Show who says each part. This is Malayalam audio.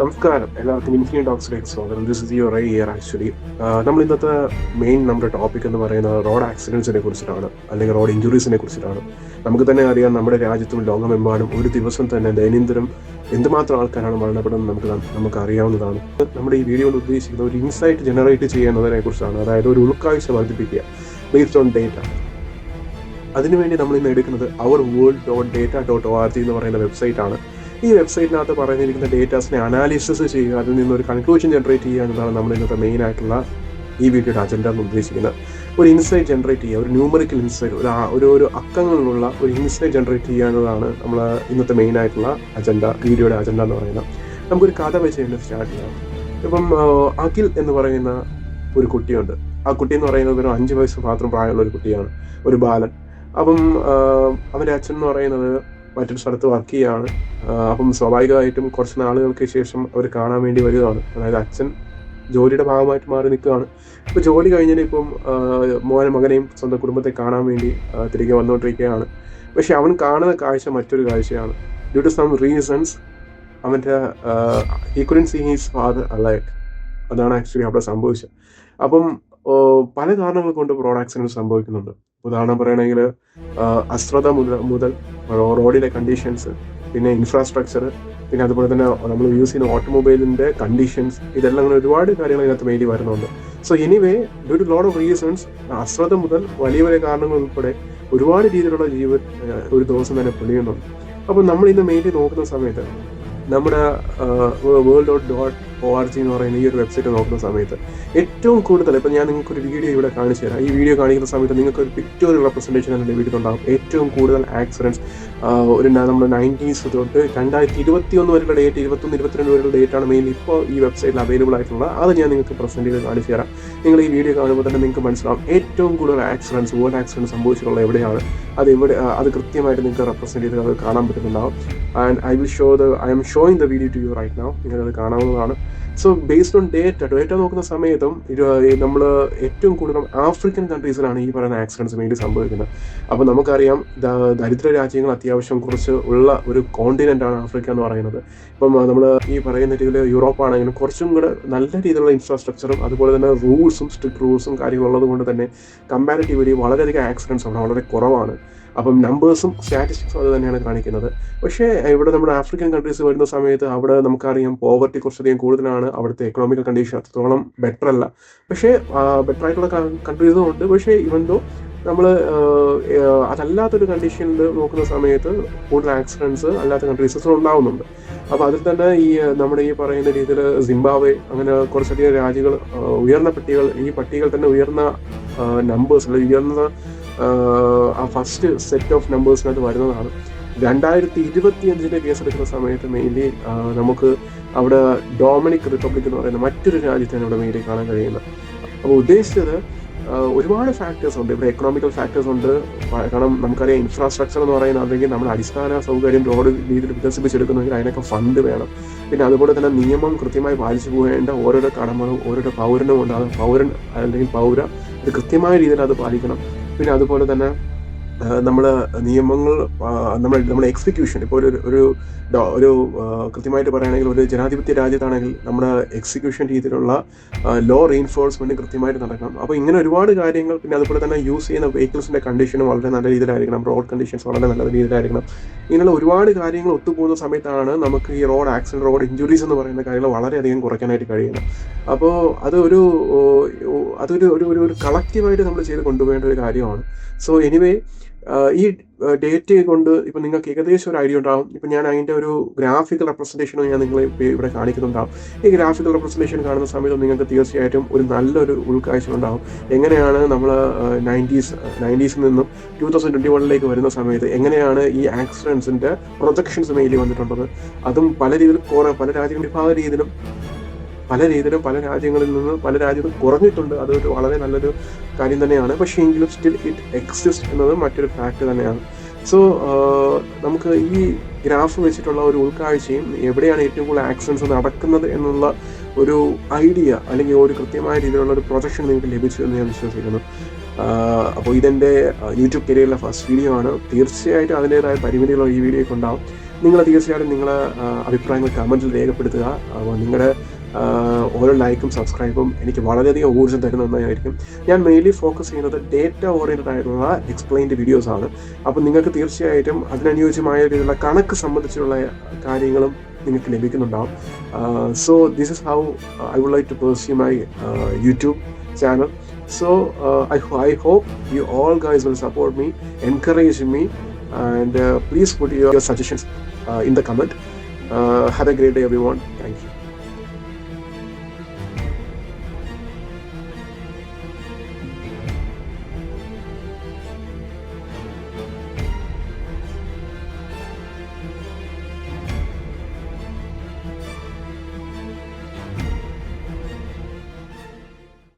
Speaker 1: നമസ്കാരം, എല്ലാവർക്കും ഇൻഫിനിറ്റ് ടോക്സിലേക്ക് സ്വാഗതം. This is your year actually. നമ്മൾ ഇന്നത്തെ നമ്മുടെ ടോപ്പിക് എന്ന് പറയുന്നത് റോഡ് ആക്സിഡൻസിനെ കുറിച്ചിട്ടാണ്, അല്ലെങ്കിൽ റോഡ് ഇഞ്ചുറീസിനെ കുറിച്ചിട്ടാണ്. നമുക്ക് തന്നെ അറിയാം, നമ്മുടെ രാജ്യത്തും ലോകമെമ്പാടും ഒരു ദിവസം തന്നെ ദൈനംദിനം എന്തുമാത്രം ആൾക്കാരാണ് മരണപ്പെടുന്നത് നമുക്ക് അറിയാവുന്നതാണ്. നമ്മുടെ ഈ വീഡിയോ കൊണ്ട് ഉദ്ദേശിക്കുന്നത് ഒരു ഇൻസൈറ്റ് ജനറേറ്റ് ചെയ്യുന്നതിനെ കുറിച്ചാണ്, അതായത് ഒരു ഉൾക്കാഴ്ച വർദ്ധിപ്പിക്കുക ബേസ്ഡ് ഓൺ ഡേറ്റ. അതിനുവേണ്ടി നമ്മൾ ഇന്ന് എടുക്കുന്നത് ourworld.data.org എന്ന് പറയുന്ന വെബ്സൈറ്റ് ആണ്. ഈ വെബ്സൈറ്റിനകത്ത് പറഞ്ഞിരിക്കുന്ന ഡേറ്റാസിനെ അനാലിസിസ് ചെയ്യുക, അതിൽ നിന്നൊരു കൺക്ലൂഷൻ ജനറേറ്റ് ചെയ്യുക എന്നതാണ് നമ്മൾ ഇന്നത്തെ മെയിൻ ആയിട്ടുള്ള ഈ വീഡിയോയുടെ അജണ്ട എന്ന് ഉദ്ദേശിക്കുന്നത്. ഒരു ഇൻസൈറ്റ് ജനറേറ്റ് ചെയ്യുക, ഒരു ന്യൂമറിക്കൽ ഇൻസൈറ്റ്, ഒരു അക്കങ്ങളിലുള്ള ഒരു ഇൻസൈറ്റ് ജനറേറ്റ് ചെയ്യുക എന്നതാണ് നമ്മൾ ഇന്നത്തെ മെയിൻ ആയിട്ടുള്ള വീഡിയോയുടെ അജണ്ട എന്ന് പറയുന്നത്. നമുക്കൊരു കഥ വെച്ച് തന്നെ സ്റ്റാർട്ട് ചെയ്യാം. ഇപ്പം അഖിൽ എന്ന് പറയുന്ന ഒരു കുട്ടിയുണ്ട്. ആ കുട്ടി എന്ന് പറയുന്നത് ഒരു 5 വയസ്സ് മാത്രം പ്രായമുള്ള ഒരു കുട്ടിയാണ്, ഒരു ബാലൻ. അപ്പം അവൻ്റെ അച്ഛൻ എന്ന് പറയുന്നത് മറ്റൊരു സ്ഥലത്ത് വർക്ക് ചെയ്യുകയാണ്. അപ്പം സ്വാഭാവികമായിട്ടും കുറച്ച് നാളുകൾക്ക് ശേഷം അവർ കാണാൻ വേണ്ടി വരികയാണ്. അതായത് അച്ഛൻ ജോലിയുടെ ഭാഗമായിട്ട് മാറി നിൽക്കുകയാണ്. ഇപ്പോൾ ജോലി കഴിഞ്ഞാൽ ഇപ്പം മകനെയും സ്വന്തം കുടുംബത്തെ കാണാൻ വേണ്ടി തിരികെ വന്നുകൊണ്ടിരിക്കുകയാണ്. പക്ഷെ അവൻ കാണുന്ന കാഴ്ച മറ്റൊരു കാഴ്ചയാണ്. ഡ്യൂ ടു സം റീസൺസ് അവൻ്റെ he couldn't see his father alive. അതാണ് ആക്ച്വലി അവിടെ സംഭവിച്ചത്. അപ്പം പല കാരണങ്ങൾ കൊണ്ട് റോഡ് ആക്സിഡൻറ്റ് സംഭവിക്കുന്നുണ്ട്. ഉദാഹരണം പറയുകയാണെങ്കിൽ അശ്രദ്ധ മുതൽ റോഡിലെ കണ്ടീഷൻസ്, പിന്നെ ഇൻഫ്രാസ്ട്രക്ചർ, പിന്നെ അതുപോലെ തന്നെ നമ്മൾ യൂസ് ചെയ്യുന്ന ഓട്ടോമൊബൈലിൻ്റെ കണ്ടീഷൻസ്, ഇതെല്ലാം അങ്ങനെ ഒരുപാട് കാര്യങ്ങൾ ഇതിനകത്ത് വേണ്ടി വരുന്നുണ്ട്. So anyway, due to lot of reasons, അശ്രദ്ധ മുതൽ വലിയ വലിയ കാരണങ്ങൾ ഉൾപ്പെടെ ഒരുപാട് രീതിയിലുള്ള ജീവൻ ഒരു ദിവസം തന്നെ പൊളിയുന്നുണ്ട്. അപ്പോൾ നമ്മൾ ഇന്ന് മെയിൻലി നോക്കുന്ന സമയത്ത് നമ്മുടെ world.org എന്ന് പറയുന്ന ഈ ഒരു വെബ്സൈറ്റ് നോക്കുന്ന സമയത്ത് ഏറ്റവും കൂടുതൽ, ഇപ്പം ഞാൻ നിങ്ങൾക്കൊരു വീഡിയോ ഇവിടെ കാണിച്ചു തരാം. ഈ വീഡിയോ കാണിക്കുന്ന സമയത്ത് നിങ്ങൾക്ക് ഒരു പിക്ചോറിയൽ റെപ്രസെൻറ്റേഷൻ അതിൻ്റെ ലഭിക്കുന്നുണ്ടാകും. ഏറ്റവും കൂടുതൽ ആക്സിഡൻറ്റ്സ് നമ്മുടെ 90s തൊട്ട് 2021 വരെയുള്ള ഡേറ്റ്, 21-22 വരെയുള്ള ഡേറ്റാണ് മെയിൻലി ഇപ്പോൾ ഈ വെബ്സൈറ്റിൽ അവൈലബിൾ ആയിട്ടുള്ളത്. അത് ഞാൻ നിങ്ങൾക്ക് പ്രസൻറ്റ് ചെയ്ത് കാണിച്ചു തരാം. നിങ്ങൾ ഈ വീഡിയോ കാണുമ്പോൾ തന്നെ നിങ്ങൾക്ക് മനസ്സിലാവും ഏറ്റവും കൂടുതൽ വേൾഡ് ആക്സിഡൻറ്റ് സംഭവിച്ചിട്ടുള്ള എവിടെയാണ്, അത് കൃത്യമായിട്ട് നിങ്ങൾക്ക് റെപ്രസെൻറ്റ് ചെയ്ത് അത് കാണാൻ പറ്റുന്നുണ്ടാവും. And I'm showing the video to you right now. നിങ്ങൾക്കത് കാണാവുന്നതാണ്. സോ ബേസ്ഡ് ഓൺ ഡേറ്റ നോക്കുന്ന സമയത്തും നമ്മൾ ഏറ്റവും കൂടുതൽ ആഫ്രിക്കൻ കൺട്രീസിലാണ് ഈ പറയുന്ന ആക്സിഡൻറ്റ്സ് വേണ്ടി സംഭവിക്കുന്നത്. അപ്പോൾ നമുക്കറിയാം, ദരിദ്ര രാജ്യങ്ങൾ അത്യാവശ്യം കുറച്ച് ഉള്ള ഒരു കോണ്ടിനെൻ്റാണ് ആഫ്രിക്ക എന്ന് പറയുന്നത്. ഇപ്പം നമ്മൾ ഈ പറയുന്ന രീതിയിൽ യൂറോപ്പ് ആണെങ്കിലും കുറച്ചും കൂടെ നല്ല രീതിയിലുള്ള ഇൻഫ്രാസ്ട്രക്ചറും അതുപോലെ തന്നെ സ്ട്രിക്റ്റ് റൂൾസും കാര്യങ്ങളുള്ളത് കൊണ്ട് തന്നെ കമ്പാരിറ്റീവ്ലി വളരെയധികം ആക്സിഡൻറ്റ്സ് അവിടെ വളരെ കുറവാണ്. അപ്പം നമ്പേഴ്സും സ്റ്റാറ്റിസ്റ്റിക്സും അത് തന്നെയാണ് കാണിക്കുന്നത്. പക്ഷേ ഇവിടെ നമ്മുടെ ആഫ്രിക്കൻ കൺട്രീസ് വരുന്ന സമയത്ത് അവിടെ നമുക്കറിയാം പോവർട്ടി കുറച്ചധികം കൂടുതലാണ്. അവിടുത്തെ എക്കണോമിക്കൽ കണ്ടീഷൻ അത്രത്തോളം ബെറ്റർ അല്ല. പക്ഷേ ബെറ്റർ ആയിട്ടുള്ള കൺട്രീസും ഉണ്ട്. പക്ഷേ ഇവന്തോ നമ്മൾ അതല്ലാത്തൊരു കണ്ടീഷനിൽ നോക്കുന്ന സമയത്ത് കൂടുതൽ ആക്സിഡൻറ്റ്സ് അല്ലാത്ത കൺട്രീസിൽ ഉണ്ടാവുന്നുണ്ട്. അപ്പോൾ അതിൽ തന്നെ നമ്മുടെ ഈ പറയുന്ന രീതിയിൽ സിംബാബ്വെ, അങ്ങനെ കുറച്ചധികം രാജ്യങ്ങൾ ഉയർന്ന പട്ടികൾ തന്നെ ഉയർന്ന നമ്പേഴ്സ്, അല്ലെങ്കിൽ ഉയർന്ന ആ ഫസ്റ്റ് സെറ്റ് ഓഫ് നമ്പേഴ്സിനകത്ത് വരുന്നതാണ്. 2025 കേസെടുക്കുന്ന സമയത്ത് മെയിൻലി നമുക്ക് അവിടെ ഡൊമിനിക് റിപ്പബ്ലിക് എന്ന് പറയുന്ന മറ്റൊരു രാജ്യത്താണ് ഇവിടെ മെയിൻലി കാണാൻ കഴിയുന്നത്. അപ്പോൾ ഉദ്ദേശിച്ചത് ഒരുപാട് ഫാക്ടേഴ്സ് ഉണ്ട് ഇവിടെ. എക്കണോമിക്കൽ ഫാക്ടേഴ്സ് ഉണ്ട്. കാരണം നമുക്കറിയാം, ഇൻഫ്രാസ്ട്രക്ചർ എന്ന് പറയുന്നത്, അല്ലെങ്കിൽ നമ്മുടെ അടിസ്ഥാന സൗകര്യം റോഡ് രീതിയിൽ വികസിപ്പിച്ചെടുക്കുന്നെങ്കിൽ അതിനൊക്കെ ഫണ്ട് വേണം. പിന്നെ അതുപോലെ തന്നെ നിയമം കൃത്യമായി പാലിച്ചു പോകേണ്ട ഓരോരോ കടമകളും ഓരോരോ പൗരനും ഉണ്ട്. അത് പൗര ഇത് കൃത്യമായ രീതിയിൽ അത് പാലിക്കണം. പിന്നെ അതുപോലെ തന്നെ നമ്മുടെ നിയമങ്ങൾ, നമ്മുടെ എക്സിക്യൂഷൻ, ഇപ്പോൾ ഒരു കൃത്യമായിട്ട് പറയുകയാണെങ്കിൽ ഒരു ജനാധിപത്യ രാജ്യത്താണെങ്കിൽ നമ്മുടെ എക്സിക്യൂഷൻ രീതിയിലുള്ള ലോ റീൻഫോഴ്സ്മെന്റ് കൃത്യമായിട്ട് നടക്കണം. അപ്പോൾ ഇങ്ങനെ ഒരുപാട് കാര്യങ്ങൾ. പിന്നെ അതുപോലെ തന്നെ യൂസ് ചെയ്യുന്ന വെഹിക്കിൾസിന്റെ കണ്ടീഷനും വളരെ നല്ല രീതിയിലായിരിക്കണം. റോഡ് കണ്ടീഷൻസ് വളരെ നല്ല രീതിയിലായിരിക്കണം. ഇങ്ങനെയുള്ള ഒരുപാട് കാര്യങ്ങൾ ഒത്തുപോകുന്ന സമയത്താണ് നമുക്ക് ഈ റോഡ് ഇഞ്ചുറീസ് എന്ന് പറയുന്ന കാര്യങ്ങൾ വളരെയധികം കുറയ്ക്കാനായിട്ട് കഴിയുന്നത്. അപ്പോൾ അതൊരു കളക്റ്റീവായിട്ട് നമ്മൾ ചെയ്ത് കൊണ്ടുപോകേണ്ട ഒരു കാര്യമാണ്. സോ എനിവേ, ഈ ഡേറ്റ കൊണ്ട് ഇപ്പം നിങ്ങൾക്ക് ഏകദേശം ഒരു ഐഡിയ ഉണ്ടാകും. ഇപ്പം ഞാൻ അതിൻ്റെ ഒരു ഗ്രാഫിക്കൽ റെപ്രസെൻറ്റേഷനും ഞാൻ നിങ്ങളെ ഇവിടെ കാണിക്കുന്നുണ്ടാകും. ഈ ഗ്രാഫിക്കൽ റെപ്രസെൻറ്റേഷൻ കാണുന്ന സമയത്ത് നിങ്ങൾക്ക് തീർച്ചയായിട്ടും ഒരു നല്ലൊരു ഉൾക്കാഴ്ച ഉണ്ടാകും. എങ്ങനെയാണ് നമ്മൾ 90s നിന്നും 2021 വരുന്ന സമയത്ത് എങ്ങനെയാണ് ഈ ആക്സിഡൻസിൻ്റെ പ്രൊജക്ഷൻസ് മെയിലി വന്നിട്ടുള്ളത്. അതും പല രാജ്യങ്ങളിൽ നിന്ന് പല രാജ്യങ്ങളും കുറഞ്ഞിട്ടുണ്ട്. അതൊരു വളരെ നല്ലൊരു കാര്യം തന്നെയാണ്. പക്ഷേ എങ്കിലും സ്റ്റിൽ ഇറ്റ് എക്സിസ്റ്റ് എന്നത് മറ്റൊരു ഫാക്ട് തന്നെയാണ്. സോ നമുക്ക് ഈ ഗ്രാഫ് വെച്ചിട്ടുള്ള ഒരു ഉൾക്കാഴ്ചയും എവിടെയാണ് ഏറ്റവും കൂടുതൽ ആക്സിഡൻസ് നടക്കുന്നത് എന്നുള്ള ഒരു ഐഡിയ, അല്ലെങ്കിൽ ഒരു കൃത്യമായ രീതിയിലുള്ള ഒരു പ്രൊജക്ഷൻ നിങ്ങൾക്ക് ലഭിച്ചു എന്ന് ഞാൻ വിശ്വസിക്കുന്നു. അപ്പോൾ ഇതെൻ്റെ യൂട്യൂബ് കരിയറിലെ ഫസ്റ്റ് വീഡിയോ ആണ്. തീർച്ചയായിട്ടും അതിൻ്റേതായ പരിമിതികൾ ഈ വീഡിയോയ്ക്ക് ഉണ്ടാവും. നിങ്ങൾ തീർച്ചയായിട്ടും നിങ്ങളെ അഭിപ്രായങ്ങൾ കമൻറ്റിൽ രേഖപ്പെടുത്തുക. നിങ്ങളുടെ ഓരോ ലൈക്കും സബ്സ്ക്രൈബും എനിക്ക് വളരെയധികം ഊർജ്ജം തരുന്ന ഒന്നായിരിക്കും. ഞാൻ മെയിൻലി ഫോക്കസ് ചെയ്യുന്നത് ഡേറ്റ ഓറിയൻറ്റഡ് ആയിട്ടുള്ള എക്സ്പ്ലെയിൻഡ് വീഡിയോസാണ്. അപ്പോൾ നിങ്ങൾക്ക് തീർച്ചയായിട്ടും അതിനനുയോജ്യമായ രീതിയിലുള്ള കണക്ക് സംബന്ധിച്ചുള്ള കാര്യങ്ങളും നിങ്ങൾക്ക് ലഭിക്കുന്നുണ്ടാവും. So this is how I would like to pursue my YouTube channel. So I hope you all guys will support me, encourage me, and please put your suggestions in the comment. Have a great day everyone. Thank you.